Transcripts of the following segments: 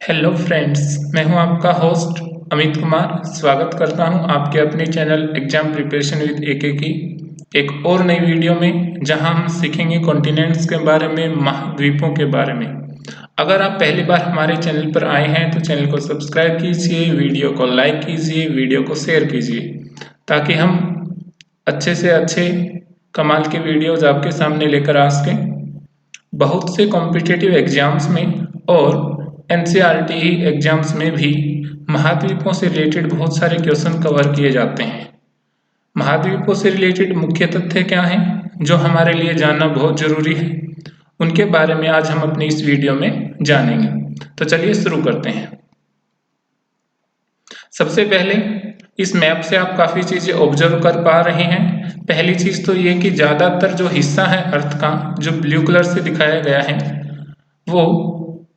Hello friends, मैं हूं आपका होस्ट अमित कुमार। स्वागत करता हूं आपके अपने चैनल एग्जाम प्रिपरेशन विद एके की एक और नई वीडियो में, जहां हम सीखेंगे कॉन्टिनेंट्स के बारे में, महाद्वीपों के बारे में। अगर आप पहली बार हमारे चैनल पर आए हैं तो चैनल को सब्सक्राइब कीजिए, वीडियो को लाइक कीजिए, वीडियो को शेयर कीजिए, ताकि हम अच्छे से अच्छे कमाल के वीडियोज आपके सामने लेकर आ सकें। बहुत से कॉम्पिटिटिव एग्जाम्स में और एनसीईआरटी एग्जाम्स में भी महाद्वीपों से रिलेटेड बहुत सारे क्वेश्चन कवर किए जाते हैं। महाद्वीपों से रिलेटेड मुख्य तथ्य क्या हैं जो हमारे लिए जानना बहुत जरूरी है, उनके बारे में आज हम अपनी इस वीडियो में जानेंगे। तो चलिए शुरू करते हैं। सबसे पहले इस मैप से आप काफ़ी चीज़ें ऑब्जर्व कर पा रहे हैं। पहली चीज़ तो ये कि ज़्यादातर जो हिस्सा है अर्थ का, जो ब्लू कलर से दिखाया गया है, वो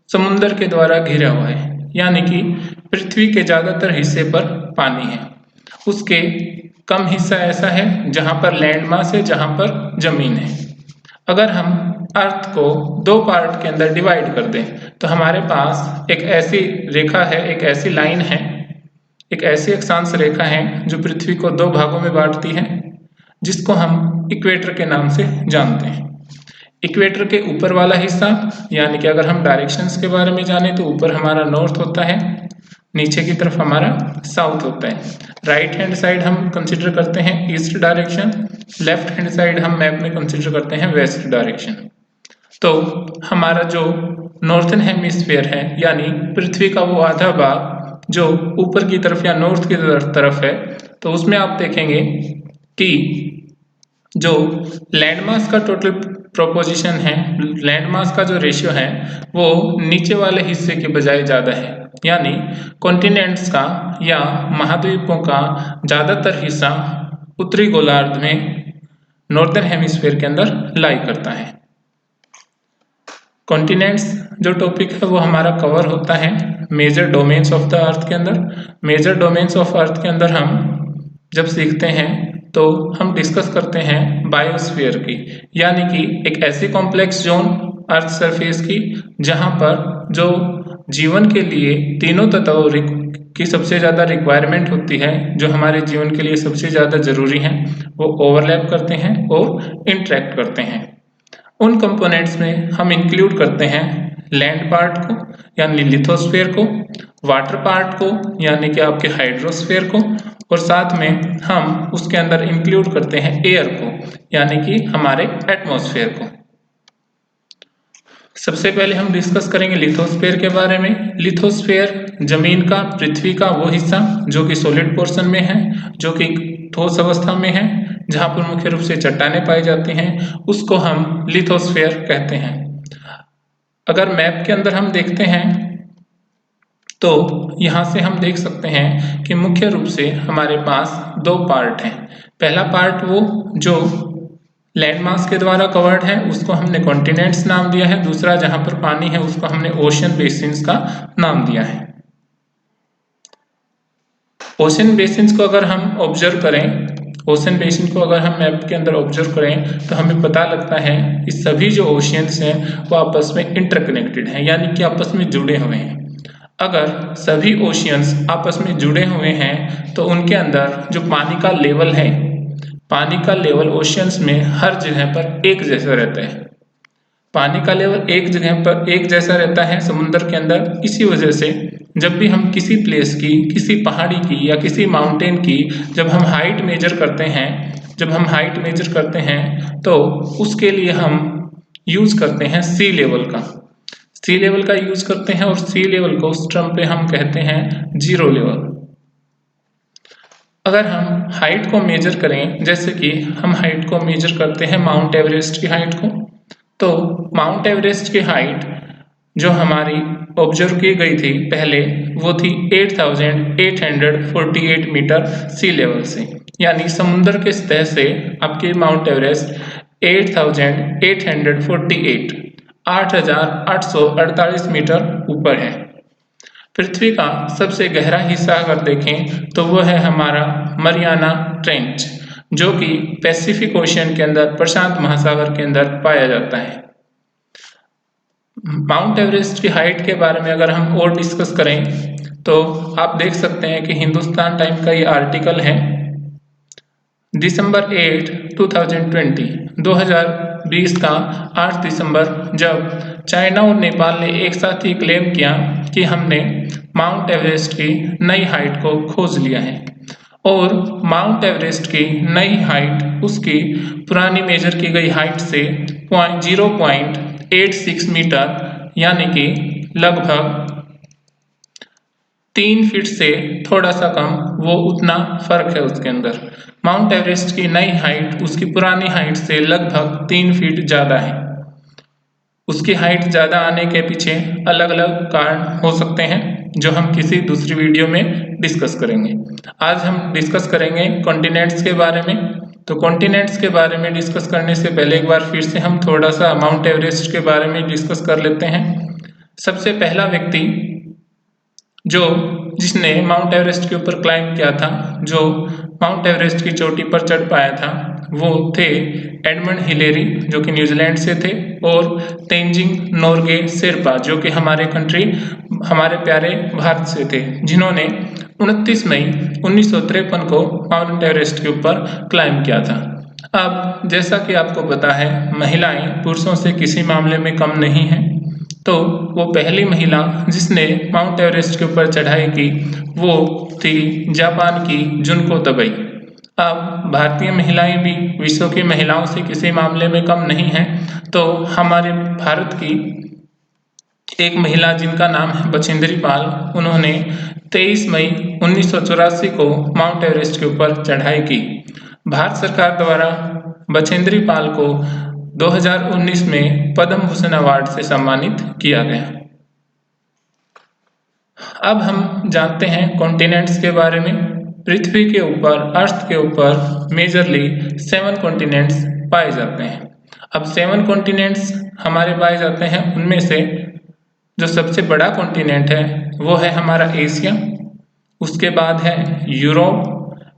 समुंदर के द्वारा घिरा हुआ है, यानी कि पृथ्वी के ज़्यादातर हिस्से पर पानी है। उसके कम हिस्सा ऐसा है जहाँ पर लैंड मास है, जहाँ पर जमीन है। अगर हम अर्थ को दो पार्ट के अंदर डिवाइड कर दें तो हमारे पास एक ऐसी रेखा है, एक ऐसी लाइन है, एक ऐसी अक्षांश रेखा है जो पृथ्वी को दो भागों में बांटती है, जिसको हम इक्वेटर के नाम से जानते हैं। इक्वेटर के ऊपर वाला हिस्सा, यानी कि अगर हम डायरेक्शंस के बारे में जाने तो ऊपर हमारा नॉर्थ होता है, नीचे की तरफ हमारा साउथ होता है। राइट हैंड साइड हम कंसिडर करते हैं east direction, left hand side हम मैप में कंसिडर करते हैं वेस्ट डायरेक्शन। तो हमारा जो नॉर्थन हेमिस्फीयर है, यानी पृथ्वी का वो आधा भाग जो ऊपर की तरफ या नॉर्थ की तरफ है, तो उसमें आप देखेंगे कि जो लैंडमास का टोटल प्रोपोजिशन है, लैंडमास का जो रेशियो है, वो नीचे वाले हिस्से के बजाय ज़्यादा है। यानी कॉन्टिनेंट्स का या महाद्वीपों का ज़्यादातर हिस्सा उत्तरी गोलार्ध में नॉर्दर्न हेमिस्फीयर के अंदर लाई करता है। कॉन्टिनेंट्स जो टॉपिक है वो हमारा कवर होता है major domains of the earth के अंदर। मेजर डोमेन्स ऑफ अर्थ के अंदर हम जब सीखते हैं तो हम डिस्कस करते हैं बायोस्फीयर की, यानी कि एक ऐसी कॉम्प्लेक्स जोन अर्थ सरफेस की जहां पर जो जीवन के लिए तीनों तत्वों की सबसे ज़्यादा रिक्वायरमेंट होती है, जो हमारे जीवन के लिए सबसे ज़्यादा ज़रूरी हैं, वो ओवरलैप करते हैं और इंटरेक्ट करते हैं। उन कंपोनेंट्स में हम इंक्लूड करते हैं लैंड पार्ट को यानी लिथोस्फीयर को, वाटर पार्ट को यानी कि आपके हाइड्रोस्फीयर को, और साथ में हम उसके अंदर इंक्लूड करते हैं एयर को यानी कि हमारे एटमॉस्फेयर को। सबसे पहले हम डिस्कस करेंगे लिथोस्फीयर के बारे में। लिथोस्फीयर जमीन का, पृथ्वी का वो हिस्सा जो कि सॉलिड पोर्शन में है, जो कि ठोस अवस्था में है, जहाँ पर मुख्य रूप से चट्टानें पाई जाती हैं, उसको हम लिथोस्फीयर कहते हैं। अगर मैप के अंदर हम देखते हैं तो यहाँ से हम देख सकते हैं कि मुख्य रूप से हमारे पास दो पार्ट हैं। पहला पार्ट वो जो लैंडमास के द्वारा कवर्ड है, उसको हमने कॉन्टिनेंट्स नाम दिया है। दूसरा जहाँ पर पानी है उसको हमने ओशन बेसिन्स का नाम दिया है। ओशन बेसिन्स को अगर हम ऑब्जर्व करें, ओशन बेसिन को अगर हम मैप के अंदर ऑब्जर्व करें तो हमें पता लगता है कि सभी जो ओशियंस हैं वो आपस में इंटरकनेक्टेड हैं, यानी कि आपस में जुड़े हुए हैं। अगर सभी ओशियंस आपस में जुड़े हुए हैं तो उनके अंदर जो पानी का लेवल है, पानी का लेवल ओशियंस में हर जगह पर एक जैसा रहता है। पानी का लेवल एक जगह पर एक जैसा रहता है समुद्र के अंदर। इसी वजह से जब भी हम किसी प्लेस की, किसी पहाड़ी की या किसी माउंटेन की जब हम हाइट मेजर करते हैं तो उसके लिए हम यूज करते हैं सी लेवल का। सी लेवल का यूज करते हैं और सी लेवल को उस टर्म पे हम कहते हैं जीरो लेवल। अगर हम हाइट को मेजर करें, जैसे कि हम हाइट को मेजर करते हैं माउंट एवरेस्ट की हाइट को, तो माउंट एवरेस्ट की हाइट जो हमारी ऑब्जर्व की गई थी पहले, वो थी 8,848 मीटर सी लेवल से, यानी समुद्र के सतह से आपके माउंट एवरेस्ट 8,848 मीटर ऊपर है। पृथ्वी का सबसे गहरा हिस्सा अगर देखें तो वो है हमारा मरियाना ट्रेंच, जो कि पैसिफिक ओशियन के अंदर, प्रशांत महासागर के अंदर पाया जाता है। माउंट एवरेस्ट की हाइट के बारे में अगर हम और डिस्कस करें तो आप देख सकते हैं कि हिंदुस्तान टाइम का ये आर्टिकल है दिसंबर 8, 2020 का 8 दिसंबर, जब चाइना और नेपाल ने एक साथ ही क्लेम किया कि हमने माउंट एवरेस्ट की नई हाइट को खोज लिया है। और माउंट एवरेस्ट की नई हाइट उसकी पुरानी मेजर की गई हाइट से 0.86 मीटर यानी कि लगभग 3 फीट से थोड़ा सा कम, वो उतना फर्क है उसके अंदर। माउंट एवरेस्ट की नई हाइट उसकी पुरानी हाइट से लगभग 3 फीट ज़्यादा है। उसकी हाइट ज़्यादा आने के पीछे अलग अलग कारण हो सकते हैं जो हम किसी दूसरी वीडियो में डिस्कस करेंगे। आज हम डिस्कस करेंगे कॉन्टिनेंट्स के बारे में। तो कॉन्टिनेंट्स के बारे में डिस्कस करने से पहले एक बार फिर से हम थोड़ा सा माउंट एवरेस्ट के बारे में डिस्कस कर लेते हैं। सबसे पहला व्यक्ति जिसने माउंट एवरेस्ट के ऊपर क्लाइंब किया था, जो माउंट एवरेस्ट की चोटी पर चढ़ पाया था, वो थे एडमंड हिलेरी जो कि न्यूजीलैंड से थे, और तेंजिंग नोरगे शेरपा जो कि हमारे प्यारे भारत से थे, जिन्होंने 29 मई 1953 को माउंट एवरेस्ट के ऊपर क्लाइंब किया था। अब जैसा कि आपको पता है, महिलाएं पुरुषों से किसी मामले में कम नहीं हैं। तो वो पहली महिला जिसने माउंट एवरेस्ट के ऊपर चढ़ाई की वो थी जापान की जुनको तबई। अब भारतीय महिलाएं भी विश्व की महिलाओं से किसी मामले में कम नहीं हैं। तो हमारे भारत की एक महिला जिनका नाम है बछेंद्री पाल, उन्होंने 23 मई 1984 को माउंट एवरेस्ट के ऊपर चढ़ाई की। भारत सरकार द्वारा बछेंद्री पाल को 2019 में पद्म भूषण अवार्ड से सम्मानित किया गया। अब हम जानते हैं कॉन्टिनेंट्स के बारे में। पृथ्वी के ऊपर, अर्थ के ऊपर मेजरली 7 कॉन्टिनेंट्स पाए जाते हैं। अब 7 कॉन्टिनेंट्स हमारे पाए जाते हैं, उनमें से जो सबसे बड़ा कॉन्टिनेंट है वो है हमारा एशिया, उसके बाद है Europe,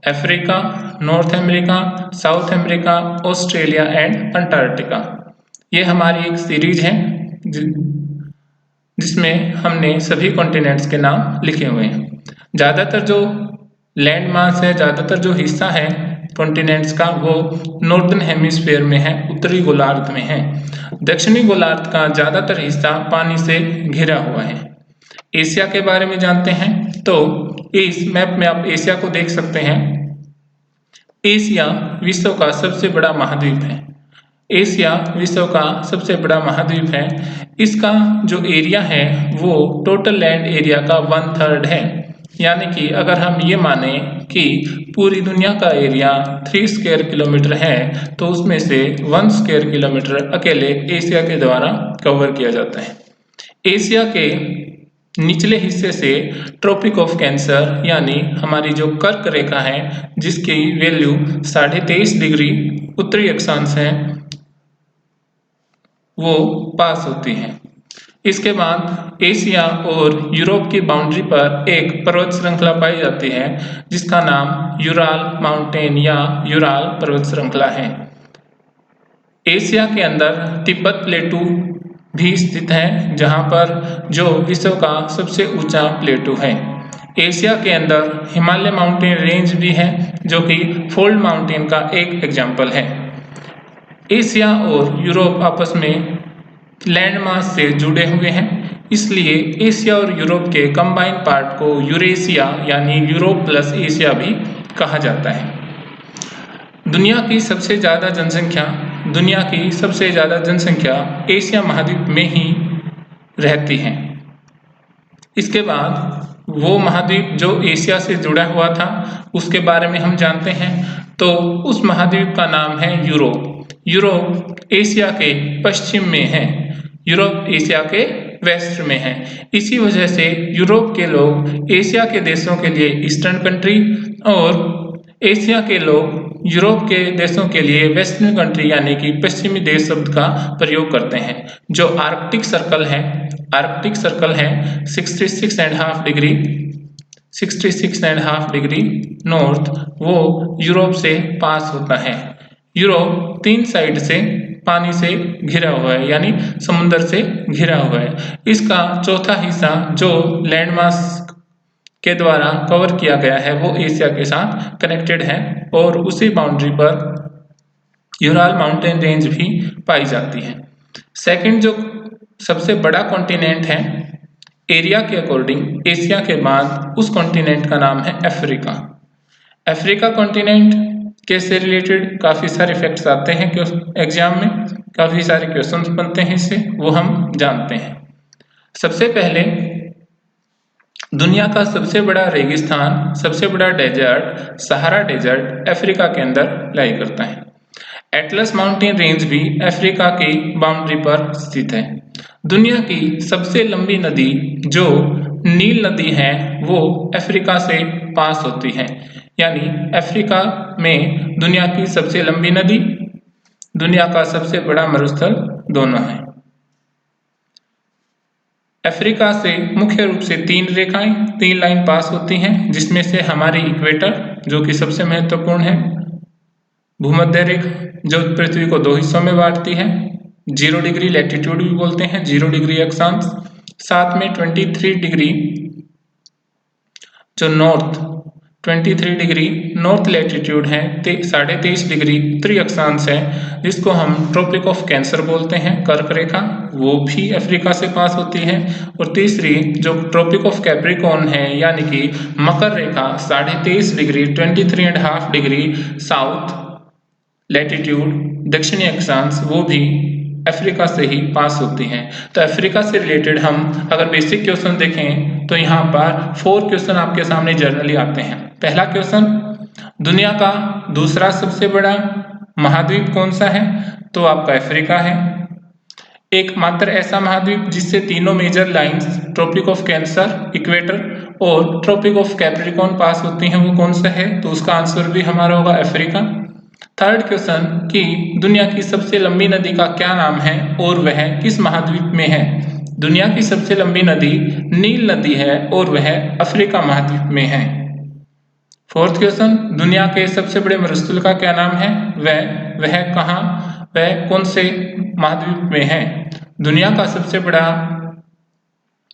Africa, north America, south America, Australia and Antarctica. ये हमारी एक सीरीज है जिसमें हमने सभी कॉन्टिनेंट्स के नाम लिखे हुए हैं। ज़्यादातर जो लैंड मास है, ज़्यादातर जो हिस्सा है कॉन्टिनेंट्स का, वो नॉर्दर्न हेमिस्फीयर में है, उत्तरी गोलार्ध में है। दक्षिणी गोलार्ध का ज़्यादातर हिस्सा पानी से घिरा हुआ है। एशिया के बारे में जानते हैं तो इस मैप में आप एशिया को देख सकते हैं। एशिया विश्व का सबसे बड़ा महाद्वीप है। एशिया विश्व का सबसे बड़ा महाद्वीप है। इसका जो एरिया है वो टोटल लैंड एरिया का 1/3 है। यानी कि अगर हम ये माने कि पूरी दुनिया का एरिया 3 स्क्वायर किलोमीटर है तो उसमें से 1 स्क्वायर किलोमीटर अकेले एशिया के द्वारा कवर किया जाता है। एशिया के निचले हिस्से से ट्रॉपिक ऑफ कैंसर यानी हमारी जो कर्क रेखा है, जिसकी वैल्यू 23.5 डिग्री उत्तरी अक्षांश है, वो पास होती है। इसके बाद एशिया और यूरोप की बाउंड्री पर एक पर्वत श्रृंखला पाई जाती है जिसका नाम यूराल माउंटेन या यूराल पर्वत श्रृंखला है। एशिया के अंदर तिब्बत प्लेटू भी स्थित है, जहां पर जो विश्व का सबसे ऊंचा प्लेटू है। एशिया के अंदर हिमालय माउंटेन रेंज भी है जो कि फोल्ड माउंटेन का एक एग्जाम्पल है। एशिया और यूरोप आपस में लैंड मास से जुड़े हुए हैं, इसलिए एशिया और यूरोप के कंबाइन पार्ट को यूरेशिया यानी यूरोप प्लस एशिया भी कहा जाता है। दुनिया की सबसे ज़्यादा जनसंख्या एशिया महाद्वीप में ही रहती है। इसके बाद वो महाद्वीप जो एशिया से जुड़ा हुआ था उसके बारे में हम जानते हैं। तो उस महाद्वीप का नाम है यूरोप। यूरोप एशिया के पश्चिम में है, यूरोप एशिया के वेस्ट में है। इसी वजह से यूरोप के लोग एशिया के देशों के लिए ईस्टर्न कंट्री और एशिया के लोग यूरोप के देशों के लिए वेस्टर्न कंट्री यानी कि पश्चिमी देश शब्द का प्रयोग करते हैं। जो आर्कटिक सर्कल है 66.5 डिग्री नॉर्थ, वो यूरोप से पास होता है। यूरोप 3 साइड से पानी से घिरा हुआ है, यानी समुद्र से घिरा हुआ है। इसका चौथा हिस्सा जो लैंड मास के द्वारा कवर किया गया है वो एशिया के साथ कनेक्टेड है और उसी बाउंड्री पर यूराल माउंटेन रेंज भी पाई जाती है। सेकंड जो सबसे बड़ा कॉन्टिनेंट है एरिया के अकॉर्डिंग एशिया के बाद, उस कॉन्टिनेंट का नाम है अफ्रीका। अफ्रीका कॉन्टिनेंट के से रिलेटेड काफ़ी सारे फैक्ट्स आते हैं एग्जाम में, काफ़ी सारे क्वेश्चंस बनते हैं इससे, वो हम जानते हैं। सबसे पहले दुनिया का सबसे बड़ा रेगिस्तान, सबसे बड़ा डेजर्ट सहारा डेजर्ट अफ्रीका के अंदर लाई करता है। एटलस माउंटेन रेंज भी अफ्रीका की बाउंड्री पर स्थित है। दुनिया की सबसे लंबी नदी जो नील नदी है वो अफ्रीका से पास होती है, यानी अफ्रीका में दुनिया की सबसे लंबी नदी, दुनिया का सबसे बड़ा मरुस्थल दोनों है। अफ्रीका से मुख्य रूप से तीन लाइन पास होती हैं, जिसमें से हमारी इक्वेटर जो कि सबसे महत्वपूर्ण है, भूमध्य रेखा जो पृथ्वी को दो हिस्सों में बांटती है, 0 डिग्री लैटिट्यूड भी बोलते हैं, 0 डिग्री अक्षांश, साथ में 23 डिग्री जो 23 डिग्री नॉर्थ लैटिट्यूड है, 23.5 डिग्री उत्तरी अक्षांश है, जिसको हम ट्रॉपिक ऑफ कैंसर बोलते हैं, कर्क रेखा, वो भी अफ्रीका से पास होती है। और तीसरी जो ट्रॉपिक ऑफ कैप्रिकॉर्न है, यानी कि मकर रेखा, 23.5 डिग्री 23.5 डिग्री साउथ लैटिट्यूड दक्षिणी अक्षांश, वो भी अफ्रीका से ही पास होती हैं। तो अफ्रीका से रिलेटेड हम अगर बेसिक क्वेश्चन देखें तो यहाँ पर 4 क्वेश्चन आपके सामने जनरली आते हैं। पहला क्वेश्चन, दुनिया का दूसरा सबसे बड़ा महाद्वीप कौन सा है? तो आपका अफ्रीका है। एकमात्र ऐसा महाद्वीप जिससे तीनों major lines tropic of cancer, equator और ट्रॉपिक ऑफ कैप्रिकॉर्न पास होती हैं, वो कौन सा है? तो उसका आंसर भी हमारा होगा अफ्रीका। थर्ड क्वेश्चन कि दुनिया की सबसे लंबी नदी का क्या नाम है और वह किस महाद्वीप में है? दुनिया की सबसे लंबी नदी नील नदी है और वह अफ्रीका महाद्वीप में है। फोर्थ क्वेश्चन, दुनिया के सबसे बड़े मरुस्थल का क्या नाम है? वह कहाँ, वह कौन से महाद्वीप में है? दुनिया का सबसे बड़ा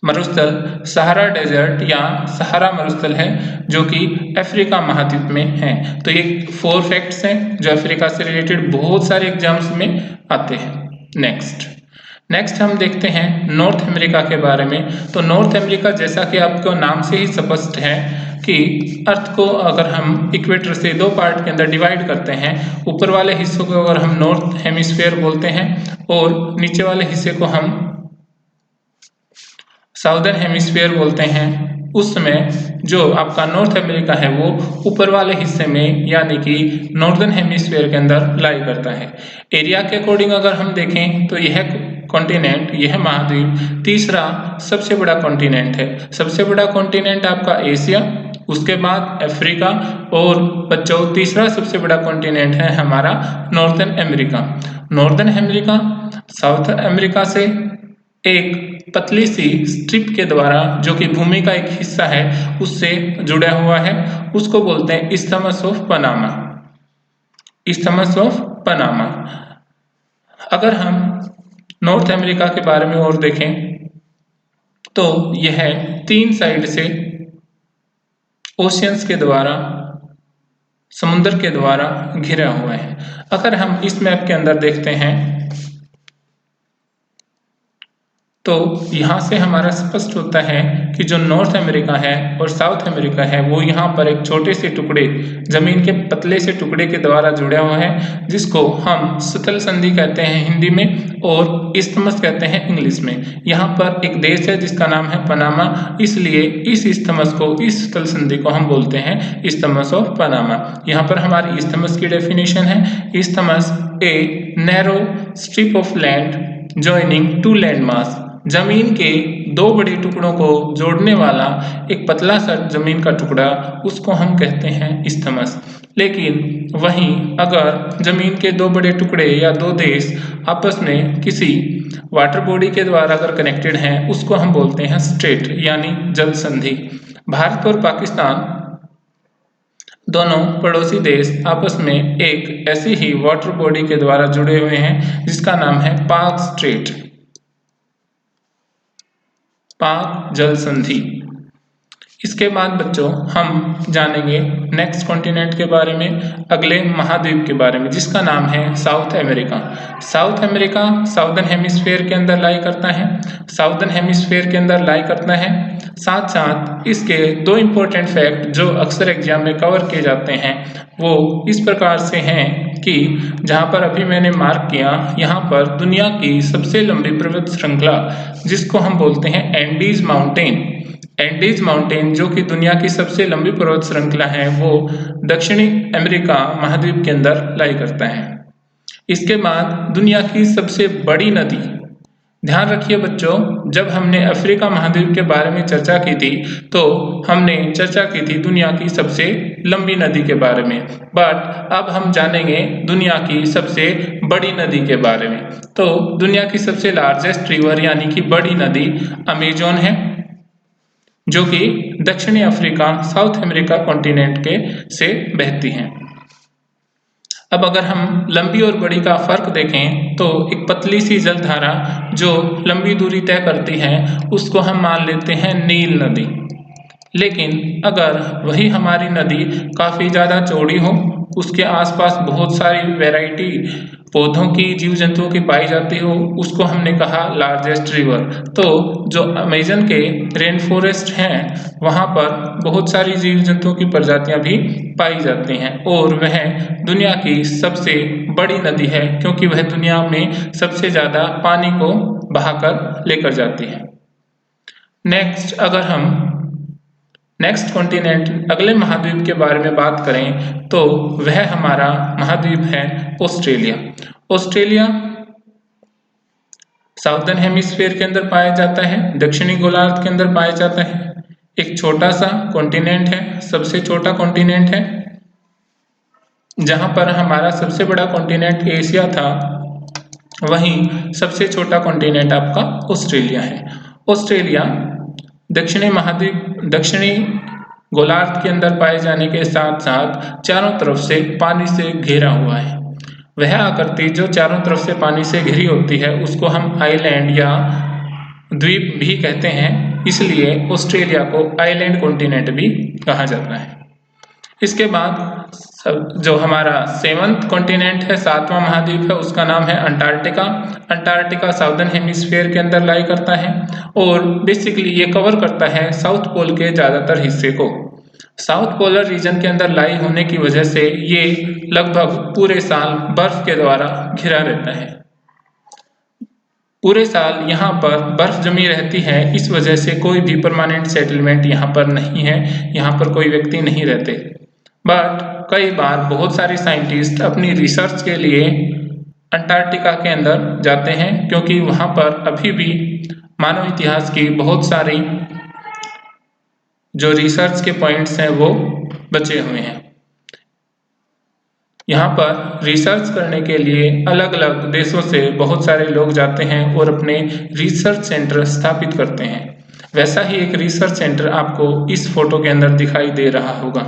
मरुस्थल सहारा डेजर्ट या सहारा मरुस्थल है, जो कि अफ्रीका महाद्वीप में है। तो ये 4 फैक्ट्स हैं जो अफ्रीका से रिलेटेड बहुत सारे एग्जाम्स में आते हैं। नेक्स्ट हम देखते हैं नॉर्थ अमेरिका के बारे में। तो नॉर्थ अमेरिका, जैसा कि आपको नाम से ही स्पष्ट है कि अर्थ को अगर हम इक्वेटर से 2 पार्ट के अंदर डिवाइड करते हैं, ऊपर वाले हिस्सों को अगर हम नॉर्थ हेमिस्फीयर बोलते हैं और नीचे वाले हिस्से को हम साउदर्न हेमिस्फीयर बोलते हैं, उस समय जो आपका नॉर्थ अमेरिका है वो ऊपर वाले हिस्से में, यानी कि नॉर्दर्न हेमिस्फीयर के अंदर लाई करता है। एरिया के अकॉर्डिंग अगर हम देखें तो यह कॉन्टिनेंट, यह महाद्वीप तीसरा सबसे बड़ा कॉन्टिनेंट है। सबसे बड़ा कॉन्टिनेंट आपका एशिया, उसके बाद अफ्रीका और बच्चों तीसरा सबसे बड़ा कॉन्टिनेंट है हमारा northern America. Northern America south America से एक पतली सी स्ट्रिप के द्वारा, जो कि भूमि का एक हिस्सा है, उससे जुड़ा हुआ है, उसको बोलते हैं isthmus of Panama. Isthmus of Panama. अगर हम नॉर्थ अमेरिका के बारे में और देखें तो यह 3 साइड से ओशियंस के द्वारा, समुद्र के द्वारा घिरा हुआ है। अगर हम इस मैप के अंदर देखते हैं तो यहाँ से हमारा स्पष्ट होता है कि जो नॉर्थ अमेरिका है और साउथ अमेरिका है वो यहाँ पर एक छोटे से टुकड़े, जमीन के पतले से टुकड़े के द्वारा जुड़ा हुआ है, जिसको हम स्थल संधि कहते हैं हिंदी में और इस्थमस कहते हैं इंग्लिश में। यहाँ पर एक देश है जिसका नाम है पनामा, इसलिए इस इस्थमस को, इस स्थल संधि को हम बोलते हैं इस्थमस ऑफ पनामा। यहाँ पर हमारी इस्थमस की डेफिनेशन है, isthmus a narrow strip of land joining 2 landmass, जमीन के 2 बड़े टुकड़ों को जोड़ने वाला एक पतला सा जमीन का टुकड़ा, उसको हम कहते हैं इस्थमस। लेकिन वहीं अगर जमीन के 2 बड़े टुकड़े या 2 देश आपस में किसी वाटर बॉडी के द्वारा अगर कनेक्टेड हैं, उसको हम बोलते हैं स्ट्रेट, यानी जल संधि। भारत और पाकिस्तान दोनों पड़ोसी देश आपस में एक ऐसी ही वाटर बॉडी के द्वारा जुड़े हुए हैं जिसका नाम है पाक स्ट्रेट, पाक जल संधि। इसके बाद बच्चों हम जानेंगे नेक्स्ट कॉन्टिनेंट के बारे में, अगले महाद्वीप के बारे में, जिसका नाम है south America. South America southern hemisphere के अंदर लाई करता है, साउदर्न हेमिस्फीयर के अंदर लाई करता है। साथ साथ इसके दो इम्पोर्टेंट फैक्ट जो अक्सर एग्जाम में कवर किए जाते हैं वो इस प्रकार से हैं कि जहाँ पर अभी मैंने मार्क किया, यहाँ पर दुनिया की सबसे लंबी पर्वत श्रृंखला जिसको हम बोलते हैं एंडीज माउंटेन, एंडीज माउंटेन जो कि दुनिया की सबसे लंबी पर्वत श्रृंखला है, वो दक्षिणी अमेरिका महाद्वीप के अंदर लाई करता है। इसके बाद दुनिया की सबसे बड़ी नदी, ध्यान रखिए बच्चों, जब हमने अफ्रीका महाद्वीप के बारे में चर्चा की थी तो हमने चर्चा की थी दुनिया की सबसे लंबी नदी के बारे में, बट अब हम जानेंगे दुनिया की सबसे बड़ी नदी के बारे में। तो दुनिया की सबसे लार्जेस्ट रिवर यानी कि बड़ी नदी अमेजोन है, जो कि दक्षिणी अफ्रीका साउथ अमेरिका कॉन्टिनेंट के से बहती हैं। अब अगर हम लंबी और बड़ी का फर्क देखें तो एक पतली सी जलधारा जो लंबी दूरी तय करती है उसको हम मान लेते हैं नील नदी, लेकिन अगर वही हमारी नदी काफ़ी ज़्यादा चौड़ी हो, उसके आसपास बहुत सारी वैरायटी पौधों की जीव जंतुओं की पाई जाती हो, उसको हमने कहा लार्जेस्ट रिवर। तो जो अमेजन के रेन फॉरेस्ट हैं वहाँ पर बहुत सारी जीव जंतुओं की प्रजातियाँ भी पाई जाती हैं और वह दुनिया की सबसे बड़ी नदी है क्योंकि वह दुनिया में सबसे ज़्यादा पानी को बहाकर लेकर जाती है। नेक्स्ट अगर हम नेक्स्ट कॉन्टिनेंट अगले महाद्वीप के बारे में बात करें तो वह हमारा महाद्वीप है ऑस्ट्रेलिया। ऑस्ट्रेलिया साउदर्न हेमिस्फीयर के अंदर पाया जाता है, दक्षिणी गोलार्ध के अंदर पाया जाता है। एक छोटा सा कॉन्टिनेंट है, सबसे छोटा कॉन्टिनेंट है। जहां पर हमारा सबसे बड़ा कॉन्टिनेंट एशिया था, वहीं सबसे छोटा कॉन्टिनेंट आपका ऑस्ट्रेलिया है। ऑस्ट्रेलिया दक्षिणी महाद्वीप दक्षिणी गोलार्ध के अंदर पाए जाने के साथ साथ चारों तरफ से पानी से घिरा हुआ है। वह आकृति जो चारों तरफ से पानी से घिरी होती है उसको हम आइलैंड या द्वीप भी कहते हैं, इसलिए ऑस्ट्रेलिया को आइलैंड कॉन्टिनेंट भी कहा जाता है। इसके बाद जो हमारा सेवंथ कॉन्टिनेंट है, सातवां महाद्वीप है, उसका नाम है अंटार्कटिका। अंटार्कटिका साउदर्न हेमिस्फीयर के अंदर लाई करता है और बेसिकली ये कवर करता है साउथ पोल के ज़्यादातर हिस्से को। साउथ पोलर रीजन के अंदर लाई होने की वजह से ये लगभग पूरे साल बर्फ के द्वारा घिरा रहता है। पूरे साल यहाँ पर बर्फ जमी रहती है, इस वजह से कोई भी परमानेंट सेटलमेंट यहाँ पर नहीं है, यहाँ पर कोई व्यक्ति नहीं रहते। बट कई बार बहुत सारे साइंटिस्ट अपनी रिसर्च के लिए अंटार्कटिका के अंदर जाते हैं क्योंकि वहाँ पर अभी भी मानव इतिहास की बहुत सारी जो रिसर्च के पॉइंट्स हैं वो बचे हुए हैं। यहाँ पर रिसर्च करने के लिए अलग अलग देशों से बहुत सारे लोग जाते हैं और अपने रिसर्च सेंटर स्थापित करते हैं। वैसा ही एक रिसर्च सेंटर आपको इस फोटो के अंदर दिखाई दे रहा होगा।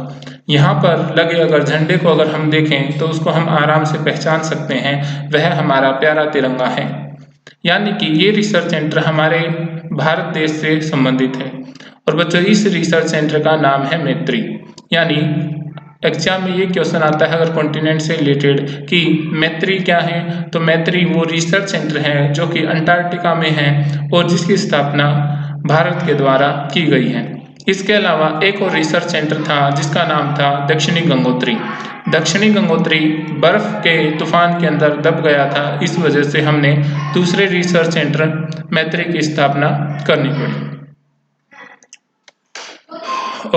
यहाँ पर लगे अगर झंडे को अगर हम देखें तो उसको हम आराम से पहचान सकते हैं, वह हमारा प्यारा तिरंगा है। यानी कि ये रिसर्च सेंटर हमारे भारत देश से संबंधित है। और बच्चों इस रिसर्च सेंटर का नाम है मैत्री। यानी एग्जाम में ये क्वेश्चन आता है अगर कॉन्टिनेंट से रिलेटेड कि मैत्री क्या है, तो मैत्री वो रिसर्च सेंटर है जो कि अंटार्कटिका में है और जिसकी स्थापना भारत के द्वारा की गई है। इसके अलावा एक और रिसर्च सेंटर था जिसका नाम था दक्षिणी गंगोत्री। दक्षिणी गंगोत्री बर्फ के तूफान के अंदर दब गया था, इस वजह से हमने दूसरे रिसर्च सेंटर मैत्री की स्थापना करनी पड़ी।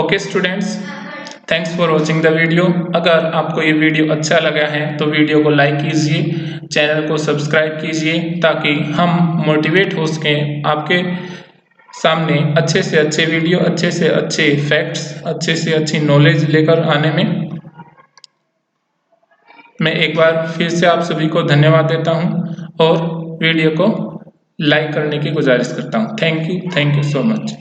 Okay students, thanks for watching the video. अगर आपको ये वीडियो अच्छा लगा है तो वीडियो को लाइक कीजिए, चैनल को सब्सक्राइब कीजिए ताकि हम मोटिवेट हो सकें आपके सामने अच्छे से अच्छे वीडियो, अच्छे से अच्छे फैक्ट्स, अच्छे से अच्छी नॉलेज लेकर आने में। मैं एक बार फिर से आप सभी को धन्यवाद देता हूं और वीडियो को लाइक करने की गुजारिश करता हूं। Thank you so much.